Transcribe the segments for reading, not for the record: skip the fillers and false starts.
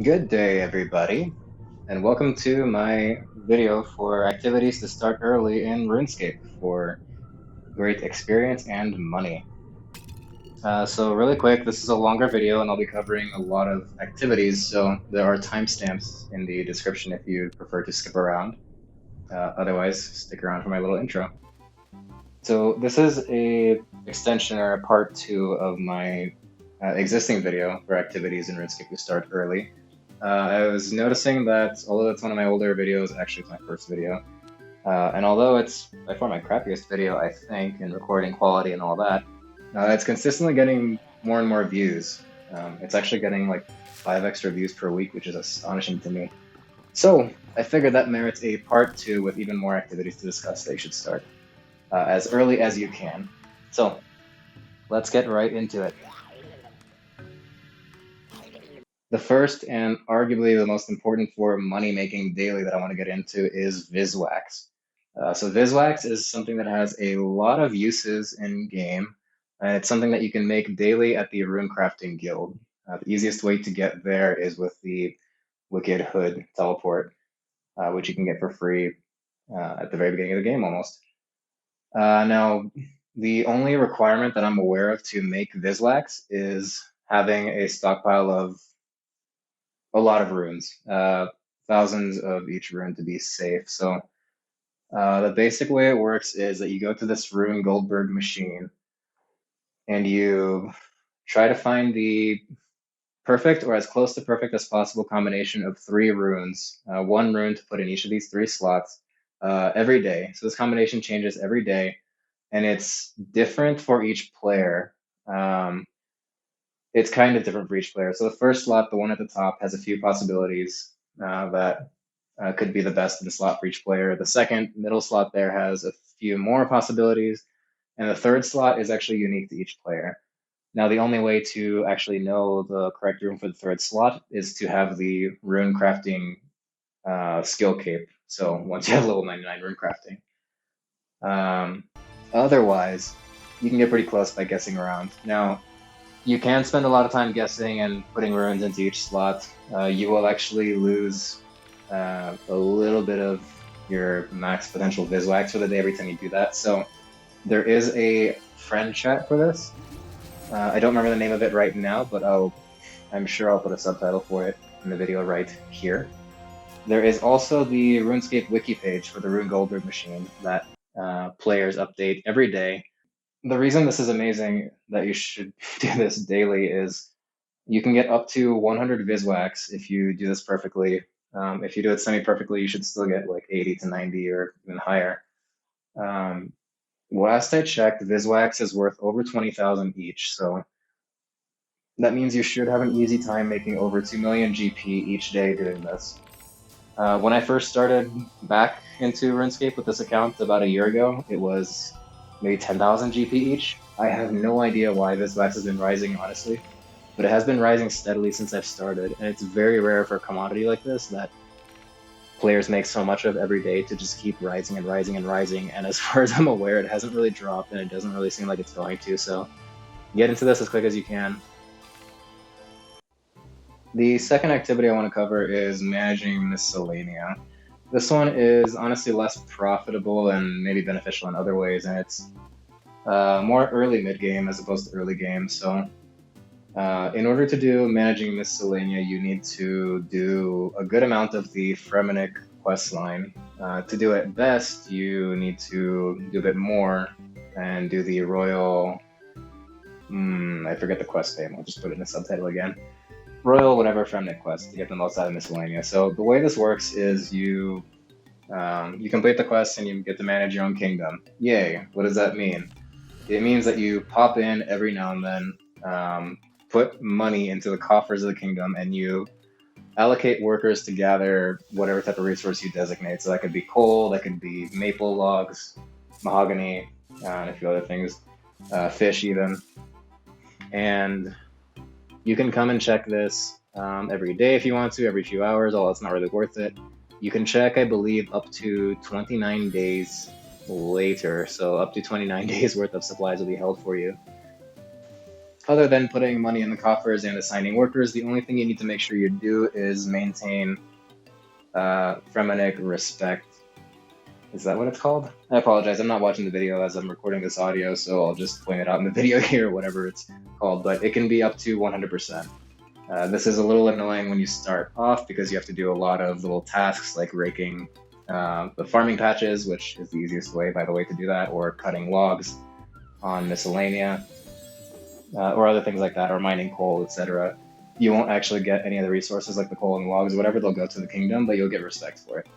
Good day, everybody, and welcome to my video for activities to start early in RuneScape for great experience and money. So really quick, this is a longer video and I'll be covering a lot of activities, so there are timestamps in the description if you prefer to skip around. Otherwise, stick around for my little intro. So this is a extension or a part 2 of my existing video for activities in RuneScape to start early. I was noticing that although it's one of my older videos, actually it's my first video, and although it's by far my crappiest video, I think, in recording quality and all that, it's consistently getting more and more views. It's actually getting like 5 extra views per week, which is astonishing to me. So I figured that merits a part 2 with even more activities to discuss that you should start as early as you can. So let's get right into it. The first and arguably the most important for money making daily that I want to get into is Vis Wax. So Vis Wax is something that has a lot of uses in game. It's something that you can make daily at the Rune Crafting Guild. The easiest way to get there is with the Wicked Hood teleport, which you can get for free at the very beginning of the game almost. Now, the only requirement that I'm aware of to make Vis Wax is having a stockpile of a lot of runes, thousands of each rune to be safe. So the basic way it works is that you go to this rune Goldberg machine and you try to find the perfect or as close to perfect as possible combination of 3 runes, 1 rune to put in each of these 3 slots every day. So this combination changes every day and it's different for each player. It's kind of different for each player. So the first slot, the one at the top, has a few possibilities that could be the best in the slot for each player. The second middle slot there has a few more possibilities, and the third slot is actually unique to each player. Now, the only way to actually know the correct rune for the third slot is to have the rune crafting skill cape. So once you have level 99 rune crafting. Um, Otherwise, you can get pretty close by guessing around. Now, you can spend a lot of time guessing and putting runes into each slot. You will actually lose a little bit of your max potential Vis Wax for the day every time you do that. So there is a friend chat for this. I don't remember the name of it right now, but I'm sure I'll put a subtitle for it in the video right here. There is also the RuneScape wiki page for the Rune Goldberg machine that players update every day. The reason this is amazing that you should do this daily is you can get up to 100 Vis Wax if you do this perfectly. If you do it semi-perfectly, you should still get like 80 to 90 or even higher. Last I checked, Vis Wax is worth over 20,000 each, so that means you should have an easy time making over 2 million GP each day doing this. When I first started back into RuneScape with this account about a year ago, it was maybe 10,000 GP each. I have no idea why Vis Wax has been rising, honestly, but it has been rising steadily since I've started, and it's very rare for a commodity like this that players make so much of every day to just keep rising and rising and rising. And as far as I'm aware, it hasn't really dropped, and it doesn't really seem like it's going to. So get into this as quick as you can. The second activity I want to cover is Managing Miscellania. This one is honestly less profitable and maybe beneficial in other ways, and it's more early mid-game as opposed to early game. So in order to do Managing Miscellania, you need to do a good amount of the Fremenic quest line. To do it best, you need to do a bit more and do the Royal... I forget the quest name, I'll just put it in the subtitle again. Royal whatever Fremenic quest to get the most out of Miscellania. So the way this works is you complete the quest and you get to manage your own kingdom. Yay! What does that mean? It means that you pop in every now and then, put money into the coffers of the kingdom, and you allocate workers to gather whatever type of resource you designate. So that could be coal, that could be maple logs, mahogany, and a few other things, fish even. And you can come and check this every day if you want to, every few hours, although it's not really worth it. You can check, I believe, up to 29 days later, so up to 29 days worth of supplies will be held for you. other than putting money in the coffers and assigning workers, the only thing you need to make sure you do is maintain Fremenic respect. Is that what it's called? I apologize, I'm not watching the video as I'm recording this audio, so I'll just point it out in the video here, whatever it's called, but it can be up to 100%. This is a little annoying when you start off because you have to do a lot of little tasks like raking the farming patches, which is the easiest way, by the way, to do that, or cutting logs on Miscellania, or other things like that, or mining coal, etc. You won't actually get any of the resources like the coal and logs or whatever, they'll go to the kingdom, but you'll get respect for it.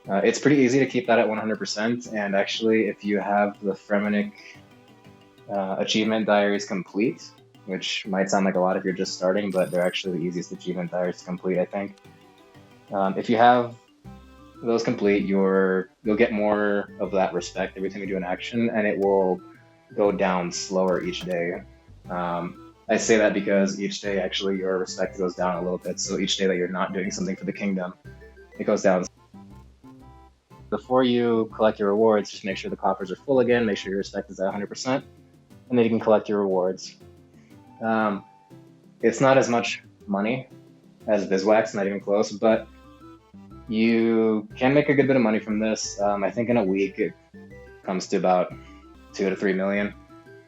It's pretty easy to keep that at 100%, and actually, if you have the Fremenic achievement diaries complete, which might sound like a lot if you're just starting, but they're actually the easiest achievement diaries to complete, I think. If you have those complete, you'll get more of that respect every time you do an action, and it will go down slower each day. I say that because each day, actually, your respect goes down a little bit, so each day that you're not doing something for the kingdom, it goes down. Before you collect your rewards, just make sure the coffers are full again, make sure your respect is at 100%, and then you can collect your rewards. It's not as much money as Vis Wax, not even close, but you can make a good bit of money from this. I think in a week it comes to about 2 to 3 million.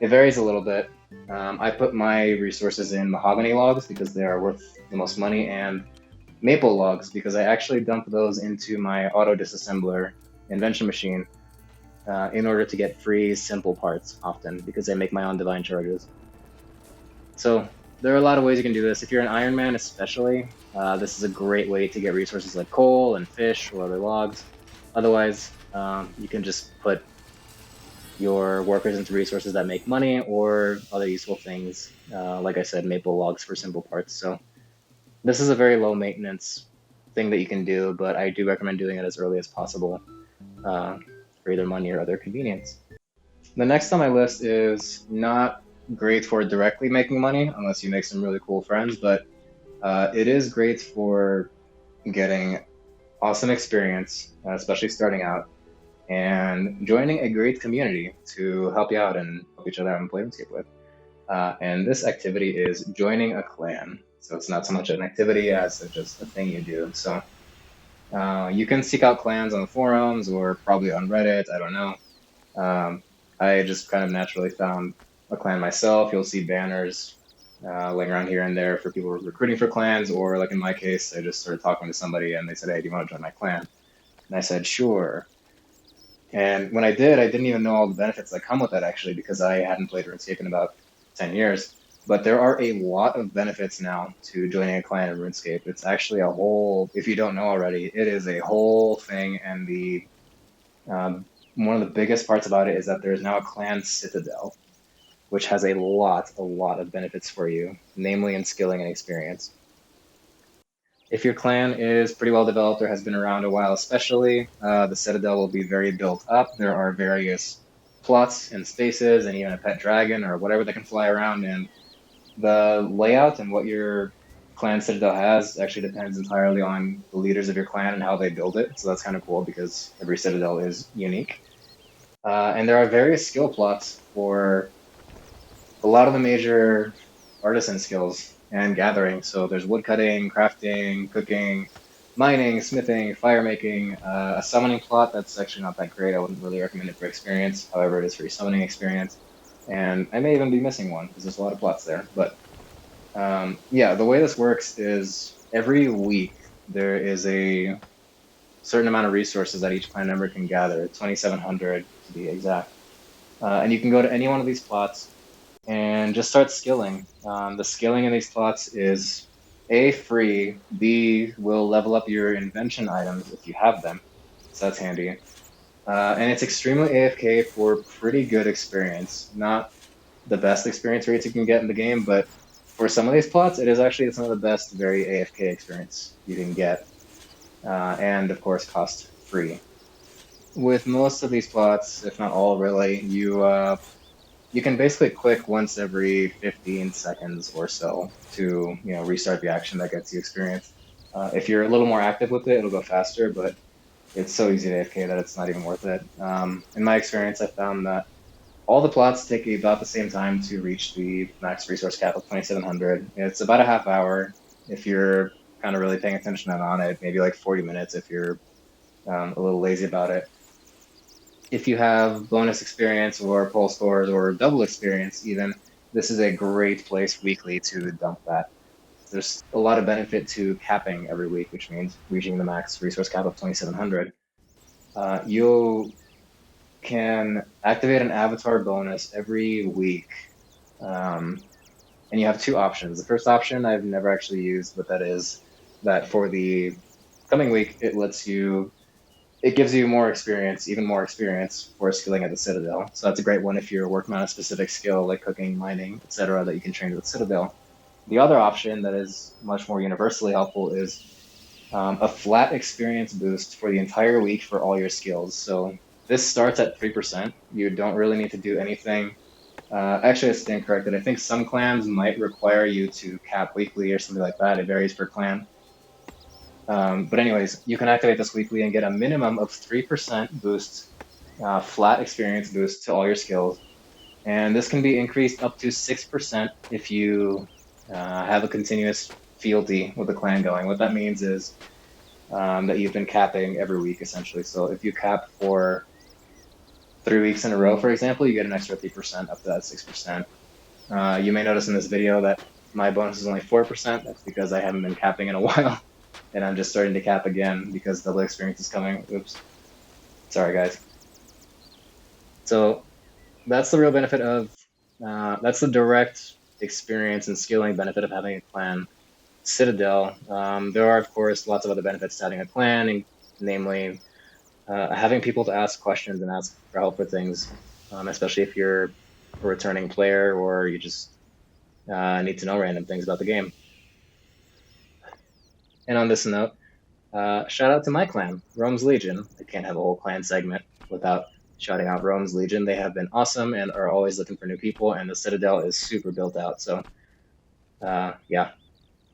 It varies a little bit. I put my resources in mahogany logs because they are worth the most money, and maple logs because I actually dump those into my auto disassembler invention machine in order to get free simple parts often because I make my own divine charges. So there are a lot of ways you can do this. If you're an Iron Man especially, this is a great way to get resources like coal and fish or other logs. Otherwise, you can just put your workers into resources that make money or other useful things. Like I said, maple logs for simple parts. So this is a very low maintenance thing that you can do, but I do recommend doing it as early as possible for either money or other convenience. The next on my list is not great for directly making money unless you make some really cool friends, but it is great for getting awesome experience, especially starting out, and joining a great community to help you out and help each other out and play RuneScape with. And this activity is joining a clan. So it's not so much an activity as just a thing you do. So you can seek out clans on the forums or probably on Reddit, I don't know. I just kind of naturally found a clan myself. You'll see banners laying around here and there for people recruiting for clans, or like in my case, I just started talking to somebody and they said, hey, do you want to join my clan? And I said, sure. And when I did, I didn't even know all the benefits that come with that actually, because I hadn't played RuneScape in about 10 years. But there are a lot of benefits now to joining a clan in RuneScape. It's actually a whole, if you don't know already, it is a whole thing. And the one of the biggest parts about it is that there's now a clan citadel, which has a lot of benefits for you, namely in skilling and experience. If your clan is pretty well developed or has been around a while especially, the citadel will be very built up. There are various plots and spaces and even a pet dragon or whatever that can fly around, and the layout and what your clan citadel has actually depends entirely on the leaders of your clan and how they build it. So that's kind of cool because every citadel is unique. And there are various skill plots for a lot of the major artisan skills and gathering. So there's woodcutting, crafting, cooking, mining, smithing, fire making, a summoning plot that's actually not that great. I wouldn't really recommend it for experience. However, it is for summoning experience. And I may even be missing one because there's a lot of plots there. But yeah, the way this works is every week there is a certain amount of resources that each clan member can gather, 2,700 to be exact. And you can go to any one of these plots and just start skilling. The skilling in these plots is A, free, B, will level up your invention items if you have them, so that's handy. And it's extremely AFK for pretty good experience. Not the best experience rates you can get in the game, but for some of these plots, it is actually some of the best very AFK experience you can get. And of course, cost free. With most of these plots, if not all really, you can basically click once every 15 seconds or so to restart the action that gets you experience. If you're a little more active with it, it'll go faster, but it's so easy to AFK that it's not even worth it. In my experience, I found that All the plots take about the same time to reach the max resource cap of 2700. It's about a half hour if you're kind of really paying attention and on it, maybe like 40 minutes if you're a little lazy about it. If you have bonus experience or pull scores or double experience even, this is a great place weekly to dump that. There's a lot of benefit to capping every week, which means reaching the max resource cap of 2700. You can activate an avatar bonus every week. And you have two options. The first option I've never actually used, but that is that for the coming week, it gives you more experience, even more experience for skilling at the Citadel. So that's a great one if you're working on a specific skill like cooking, mining, etc., that you can train with Citadel. The other option that is much more universally helpful is a flat experience boost for the entire week for all your skills. So this starts at 3%. You don't really need to do anything. Actually, I stand corrected. I think some clans might require you to cap weekly or something like that. It varies per clan. But anyways, you can activate this weekly and get a minimum of 3% boost, flat experience boost to all your skills. And this can be increased up to 6% if you have a continuous fealty with the clan going. What that means is that you've been capping every week, essentially. So if you cap for 3 weeks in a row, for example, you get an extra 3% up to that 6%. You may notice in this video that my bonus is only 4%. That's because I haven't been capping in a while, and I'm just starting to cap again because double experience is coming. Oops. Sorry, guys. So that's the real benefit of, that's the direct experience and skilling benefit of having a clan Citadel. There are, of course, lots of other benefits to having a clan, namely having people to ask questions and ask for help for things, especially if you're a returning player or you just need to know random things about the game. And on this note, shout out to my clan, Rome's Legion. I can't have a whole clan segment without shouting out Rome's Legion. They have been awesome and are always looking for new people, and the Citadel is super built out. So, yeah,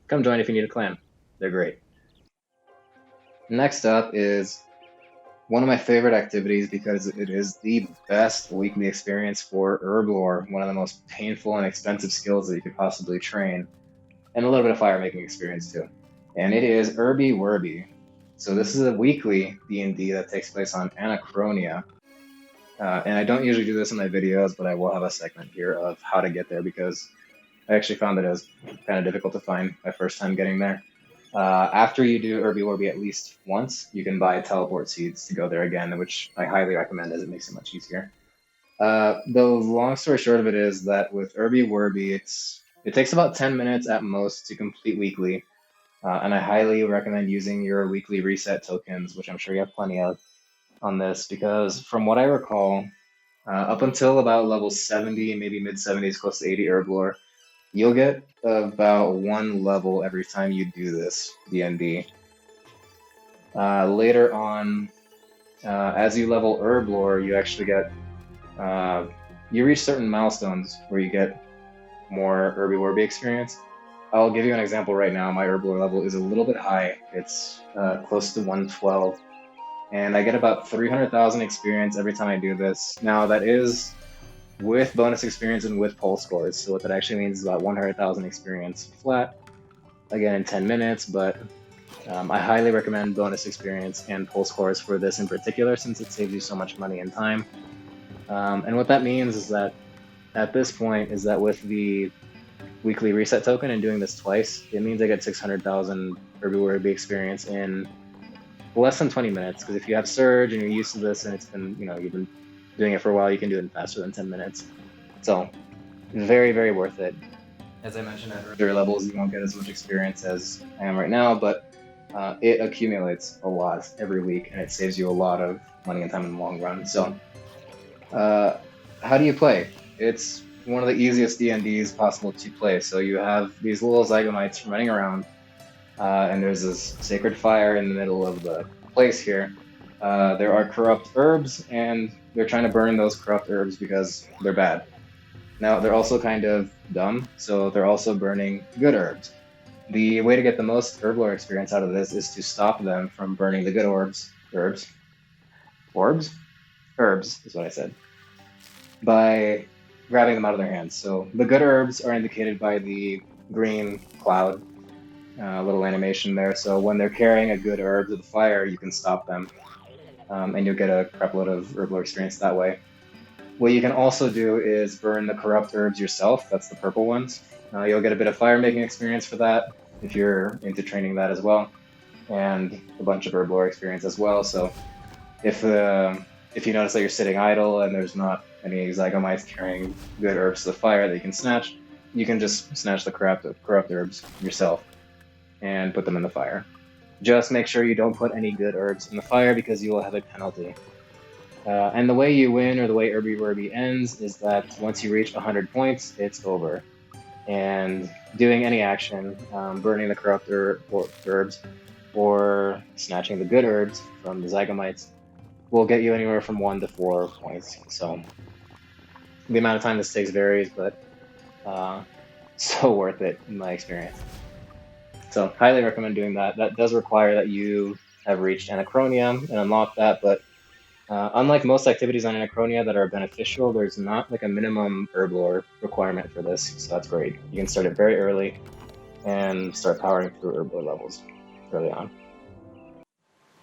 come join if you need a clan. They're great. Next up is one of my favorite activities because it is the best weekly experience for Herblore, one of the most painful and expensive skills that you could possibly train, and a little bit of fire making experience too. And it is Herby Werby. So this is a weekly D&D that takes place on Anachronia. And I don't usually do this in my videos, but I will have a segment here of how to get there because I actually found that it was kind of difficult to find my first time getting there. After you do Herby Werby at least once, you can buy teleport seeds to go there again, which I highly recommend as it makes it much easier. The long story short of it is that with Herby Werby, it takes about 10 minutes at most to complete weekly, and I highly recommend using your weekly reset tokens, which I'm sure you have plenty of on this, because from what I recall, up until about level 70, maybe mid 70s, close to 80 Herblore, you'll get about one level every time you do this D&D. Later on, as you level Herblore, you actually get you reach certain milestones where you get more Herby Werby experience. I'll give you an example right now. My Herblore level is a little bit high. It's close to 112, and I get about 300,000 experience every time I do this. Now that is with bonus experience and with pull scores. So what that actually means is about 100,000 experience flat, again in 10 minutes, but I highly recommend bonus experience and pull scores for this in particular since it saves you so much money and time. And what that means is that at this point is that with the weekly reset token and doing this twice, it means I get 600,000 Herby Werby experience in less than 20 minutes. Because if you have Surge and you're used to this and it's been, you've been doing it for a while, you can do it in faster than 10 minutes. So very, very worth it. As I mentioned at earlier levels, you won't get as much experience as I am right now, but it accumulates a lot every week and it saves you a lot of money and time in the long run. So how do you play? It's one of the easiest D&Ds possible to play. So you have these little zygomites running around, and there's this sacred fire in the middle of the place here. There are corrupt herbs, and they're trying to burn those corrupt herbs because they're bad. Now, they're also kind of dumb, so they're also burning good herbs. The way to get the most Herblore experience out of this is to stop them from burning the good herbs is what I said. by grabbing them out of their hands. So the good herbs are indicated by the green cloud, little animation there. So when they're carrying a good herb to the fire, you can stop them, and you'll get a crap load of herbal experience that way. What you can also do is burn the corrupt herbs yourself. That's the purple ones. You'll get a bit of fire making experience for that if you're into training that as well, and a bunch of herb lore experience as well. So if you notice that you're sitting idle and there's not any zygomites carrying good herbs to the fire that you can snatch, you can just snatch the corrupt herbs yourself and put them in the fire. Just make sure you don't put any good herbs in the fire because you will have a penalty. And the way you win, or the way Herby Werby ends, is that once you reach 100 points, it's over. And doing any action, burning the corrupt herbs, or snatching the good herbs from the zygomites, will get you anywhere from 1 to 4 points. So the amount of time this takes varies, but so worth it in my experience. So highly recommend doing that. That does require that you have reached Anachronia and unlocked that, but unlike most activities on Anachronia that are beneficial, there's not like a minimum herb lore requirement for this, so that's great. You can start it very early and start powering through herb lore levels early on.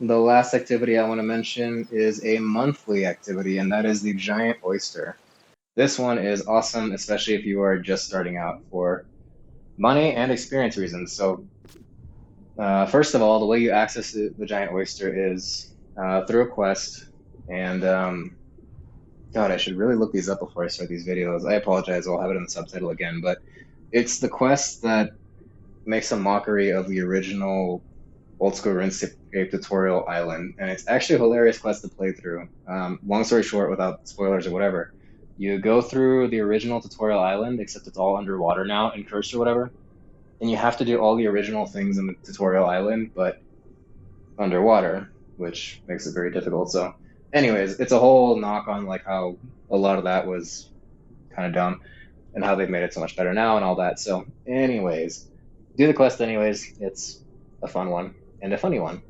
The last activity I want to mention is a monthly activity, and that is the Giant Oyster. This one is awesome, especially if you are just starting out, for money and experience reasons. So first of all, the way you access the Giant Oyster is through a quest. And God, I should really look these up before I start these videos. I apologize, I'll have it in the subtitle again, but it's the quest that makes a mockery of the original old school RuneScape tutorial island, and it's actually a hilarious quest to play through. Long story short, without spoilers or whatever, you go through the original tutorial island, except it's all underwater now and cursed or whatever, and you have to do all the original things in the tutorial island, but underwater, which makes it very difficult. So anyways, it's a whole knock on like how a lot of that was kind of dumb and how they've made it so much better now and all that. So anyways, do the quest anyways. It's a fun one and a funny one.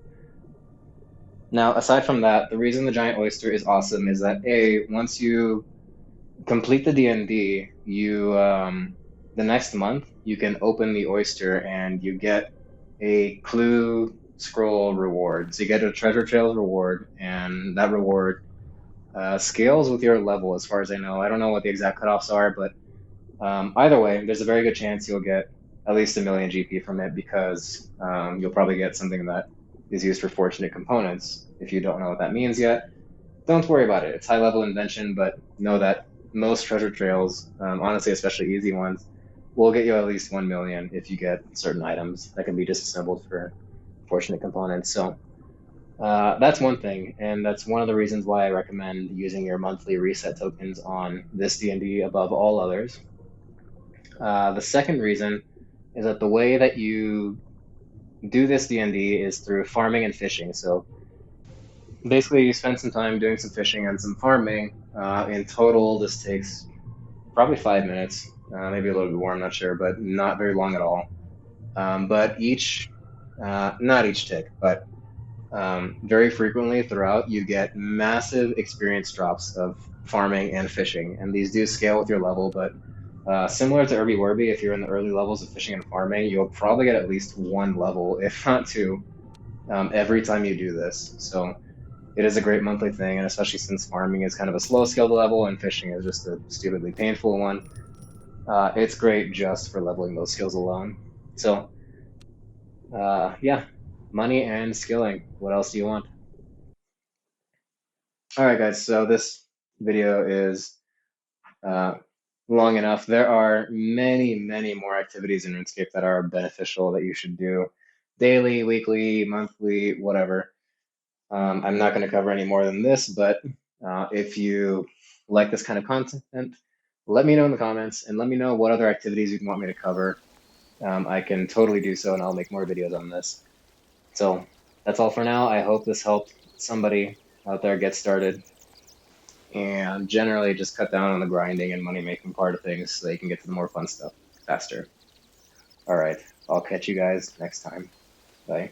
Now, aside from that, the reason the Giant Oyster is awesome is that once you complete the D&D, you the next month you can open the oyster and you get a clue scroll reward. So you get a treasure trails reward, and that reward scales with your level, as far as I know. I don't know what the exact cutoffs are, but either way, there's a very good chance you'll get at least 1 million GP from it, because you'll probably get something that is used for fortunate components. If you don't know what that means yet, don't worry about it. It's high level invention, but know that most treasure trails, honestly, especially easy ones, will get you at least 1 million if you get certain items that can be disassembled for fortunate components. So that's one thing, and that's one of the reasons why I recommend using your monthly reset tokens on this D&D above all others. The second reason is that the way that you do this D&D is through farming and fishing. So basically, you spend some time doing some fishing and some farming. In total, this takes probably 5 minutes, maybe a little bit more, I'm not sure, but not very long at all. But not each tick, but very frequently throughout, you get massive experience drops of farming and fishing, and these do scale with your level, but similar to Herby Werby, if you're in the early levels of fishing and farming, you'll probably get at least 1 level, if not 2, every time you do this. So it is a great monthly thing, and especially since farming is kind of a slow scaled level and fishing is just a stupidly painful one, it's great just for leveling those skills alone. So yeah, money and skilling. What else do you want? All right, guys, so this video is long enough. There are many, many more activities in RuneScape that are beneficial that you should do daily, weekly, monthly, whatever. I'm not going to cover any more than this, but if you like this kind of content, let me know in the comments and let me know what other activities you want me to cover. I can totally do so, and I'll make more videos on this. So that's all for now. I hope this helped somebody out there get started, and generally just cut down on the grinding and money-making part of things so they can get to the more fun stuff faster. All right, I'll catch you guys next time. Bye.